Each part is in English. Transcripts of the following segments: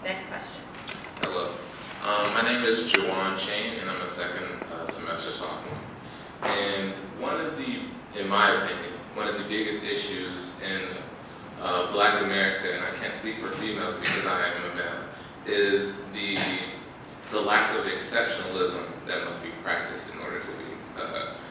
Next question. Hello. My name is Jawan Chain, and I'm a second semester sophomore. And in my opinion, one of the biggest issues in Black America, and I can't speak for females because I am a male, is the lack of exceptionalism that must be practiced in order to be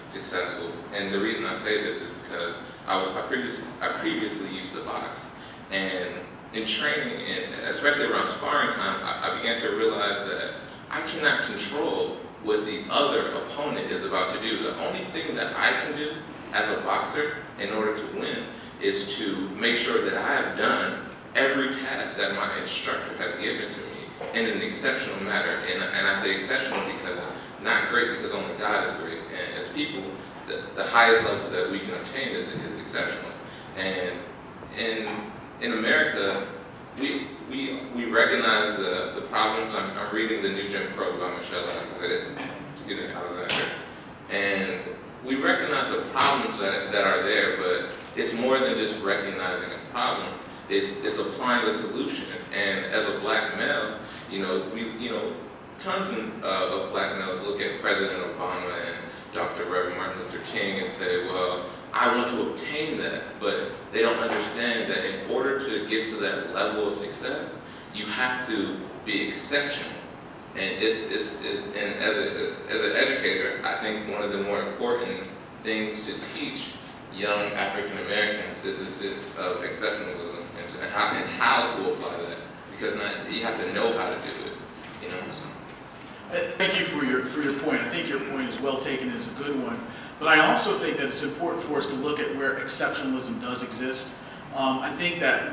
successful. And the reason I say this is because I previously used to box, and in training, and especially around sparring time, I began to realize that I cannot control what the other opponent is about to do. The only thing that I can do as a boxer in order to win is to make sure that I have done every task that my instructor has given to me in an exceptional manner. And I say exceptional because not great, because only God is great. And as people, the highest level that we can obtain is exceptional. And in America, we recognize the problems. I'm reading The New Jim Crow by Michelle Alexander. And we recognize the problems that are there, but it's more than just recognizing a problem. It's applying a solution. And as a Black male, tons of Black males look at President Obama and Dr. Reverend Martin Luther King and say, well, I want to obtain that, but they don't understand that in order to get to that level of success, you have to be exceptional. And and as an educator, I think one of the more important things to teach young African Americans is this sense of exceptionalism and how to apply that, because you have to know how to do it. Thank you for your point. I think your point is well taken, is a good one. But I also think that it's important for us to look at where exceptionalism does exist. I think that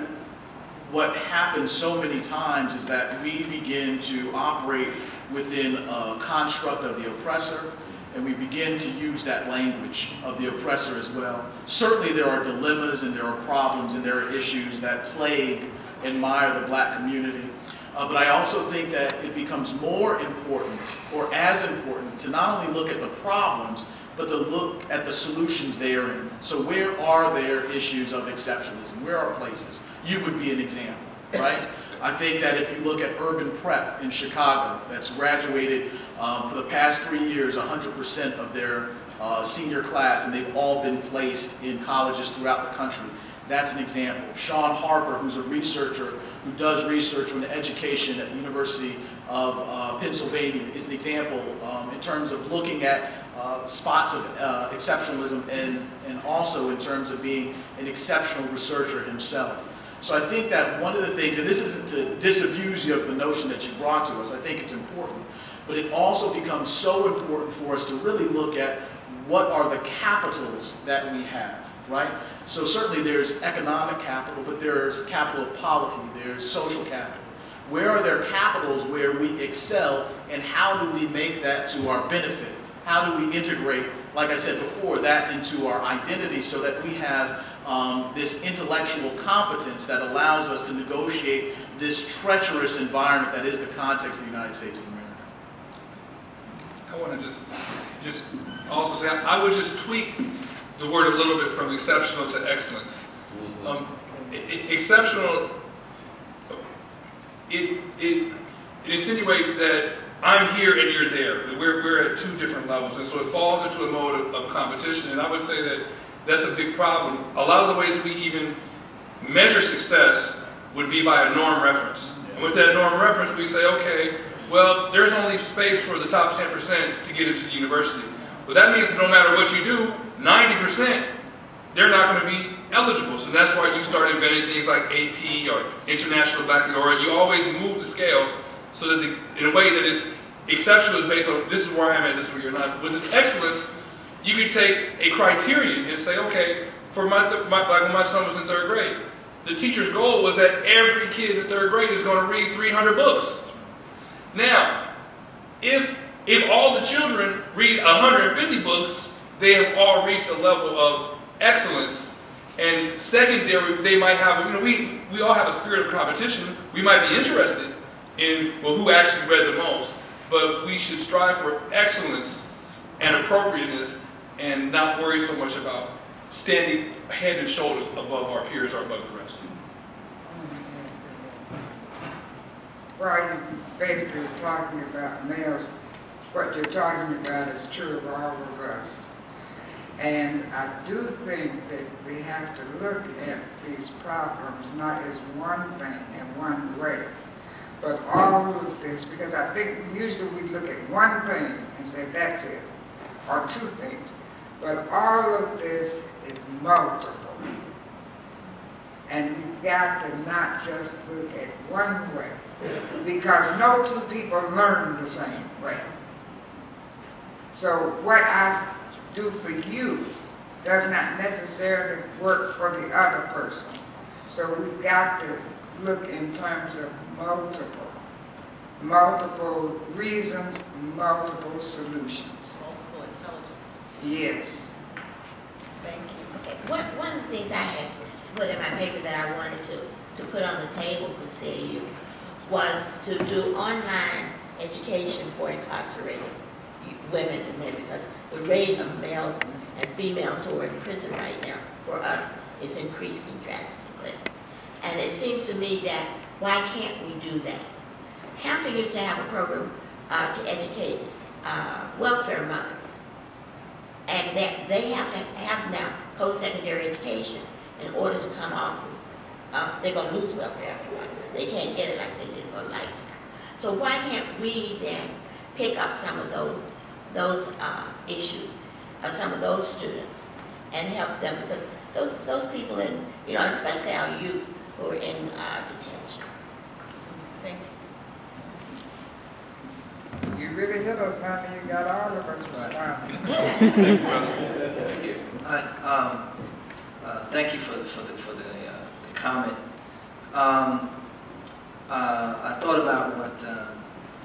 what happens so many times is that we begin to operate within a construct of the oppressor, and we begin to use that language of the oppressor as well. Certainly there are dilemmas and there are problems and there are issues that plague and mire the Black community. But I also think that it becomes more important, or as important, to not only look at the problems, but to look at the solutions therein. So where are there issues of exceptionalism? Where are places? You would be an example, right? I think that if you look at urban prep in Chicago, that's graduated for the past 3 years, 100% of their senior class, and they've all been placed in colleges throughout the country. That's an example. Sean Harper, who's a researcher who does research on education at the University of Pennsylvania, is an example in terms of looking at spots of exceptionalism and also in terms of being an exceptional researcher himself. So I think that one of the things, and this isn't to disabuse you of the notion that you brought to us, I think it's important, but it also becomes so important for us to really look at what are the capitals that we have, right? So certainly there's economic capital, but there's capital of polity, there's social capital. Where are there capitals where we excel, and how do we make that to our benefit? How do we integrate, like I said before, that into our identity so that we have this intellectual competence that allows us to negotiate this treacherous environment that is the context of the United States of America? I want to just also say, I would just tweak the word a little bit from exceptional to excellence. Exceptional, it insinuates that I'm here and you're there. We're at two different levels, and so it falls into a mode of competition, and I would say that that's a big problem. A lot of the ways we even measure success would be by a norm reference. And with that norm reference, we say, okay, well, there's only space for the top 10% to get into the university. Well, that means that no matter what you do, 90%, they're not going to be eligible. So that's why you start inventing things like AP or International Baccalaureate. You always move the scale so that in a way that is exceptional is based on this is where I am at, this is where you're not. With excellence, you can take a criterion and say, okay, for like when my son was in 3rd grade, the teacher's goal was that every kid in 3rd grade is going to read 300 books. Now, if all the children read 150 books, they have all reached a level of excellence. And secondary, they might have, we all have a spirit of competition. We might be interested in, well, who actually read the most. But we should strive for excellence and appropriateness and not worry so much about standing head and shoulders above our peers or above the rest. Well, you basically talking about males. What you're talking about is true of all of us. And I do think that we have to look at these problems not as one thing and one way, but all of this, because I think usually we look at one thing and say that's it, or two things, but all of this is multiple. And we've got to not just look at one way, because no two people learn the same way. So what I do for you does not necessarily work for the other person. So we've got to look in terms of multiple reasons, multiple solutions. Multiple intelligence. Yes. Thank you. Okay. One of the things I had put in my paper that I wanted to put on the table for CAU was to do online education for incarcerated women and men, because the rate of males and females who are in prison right now for us is increasing drastically. And it seems to me that why can't we do that? Hampton used to have a program to educate welfare mothers, and that they have to have now post-secondary education in order to come off. They're going to lose welfare after a while. They can't get it like they did for a lifetime. So why can't we then pick up some of those issues, some of those students, and help them, because those people in, especially our youth who are in detention. Thank you. You really hit us, honey. You got all of us responding. Thank you. Thank you for the comment. I thought about what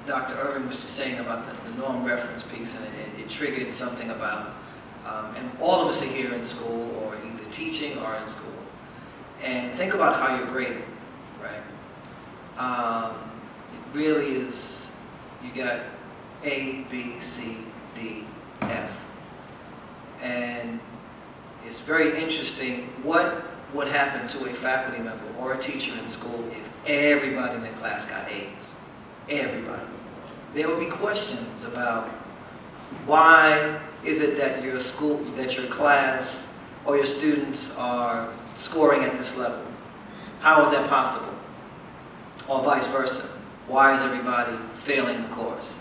Dr. Irving was just saying about the norm reference piece, and it triggered something about, and all of us are here in school, or either teaching or in school, and think about how you're graded, right? It really is, you got A, B, C, D, F, and it's very interesting what would happen to a faculty member or a teacher in school if everybody in the class got A's. Everybody. There would be questions about why is it that your school, that your class or your students are scoring at this level? How is that possible? Or vice versa. Why is everybody failing the course?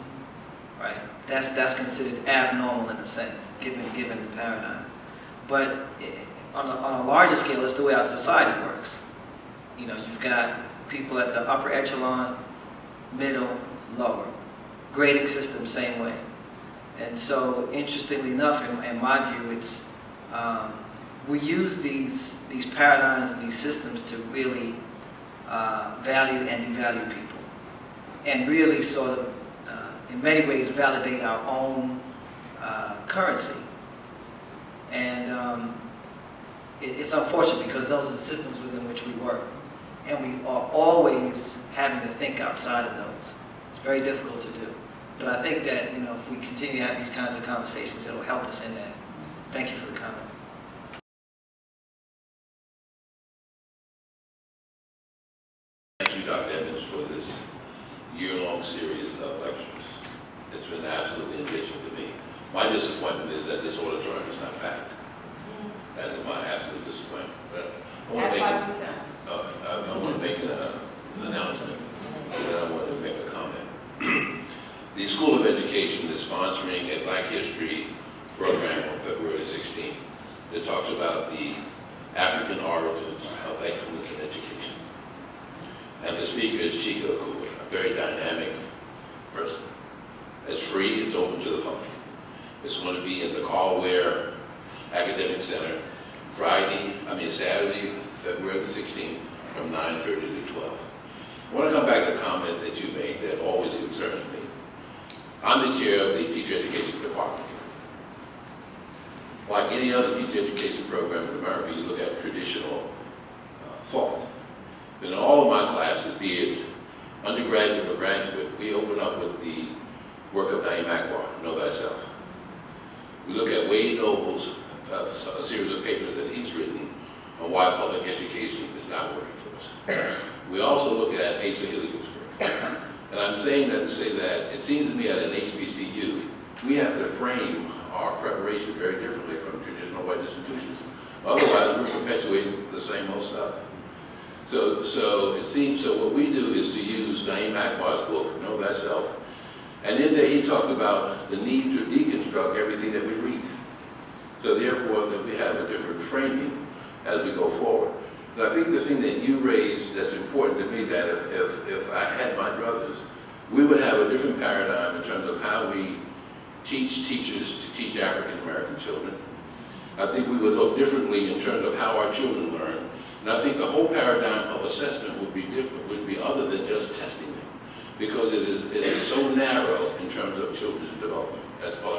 Right? That's considered abnormal in a sense, given the paradigm. But on a larger scale, it's the way our society works. You've got people at the upper echelon, middle, lower. Grading system, same way. And so, interestingly enough, in my view, it's we use these paradigms and these systems to really value and devalue people, and really sort of, in many ways, validate our own currency. And it's unfortunate, because those are the systems within which we work. And we are always having to think outside of those. It's very difficult to do. But I think that, if we continue to have these kinds of conversations, it'll help us in that. Thank you for the comment. Thank you, Dr. Evans, for this year-long series of lectures. It's been absolutely enriching to me. My disappointment is that this auditorium is not packed. That is my absolute disappointment. But I want to make an announcement, and then I want to make a comment. The School of Education is sponsoring a Black History program on February 16th that talks about the African origins of excellence in education. And the speaker is Chika Okua, a very dynamic person. It's free, it's open to the public. It's going to be in the Caldwell Academic Center Saturday, February the 16th from 9:30 to 12. I want to come back to a comment that you made that always concerns me. I'm the chair of the teacher education department. Like any other teacher education program in America, you look at traditional thought. But in all of my classes, be it undergraduate or graduate, we open up with the work of Naim Akbar, Know Thyself. We look at Wade Noble's a series of papers that he's written on why public education is not working for us. We also look at Asa Hilliard's work. And I'm saying that to say that it seems to me at an HBCU, we have to frame our preparation very differently from traditional white institutions. Otherwise, we're perpetuating the same old stuff. So it seems, so what we do is to use Naeem Akbar's book, Know Thyself, and in there he talks about the need to deconstruct everything that we read. So therefore, that we have a different framing as we go forward. And I think the thing that you raised that's important to me, that if I had my brothers, we would have a different paradigm in terms of how we teach teachers to teach African American children. I think we would look differently in terms of how our children learn. And I think the whole paradigm of assessment would be different, would be other than just testing them. Because it is so narrow in terms of children's development as part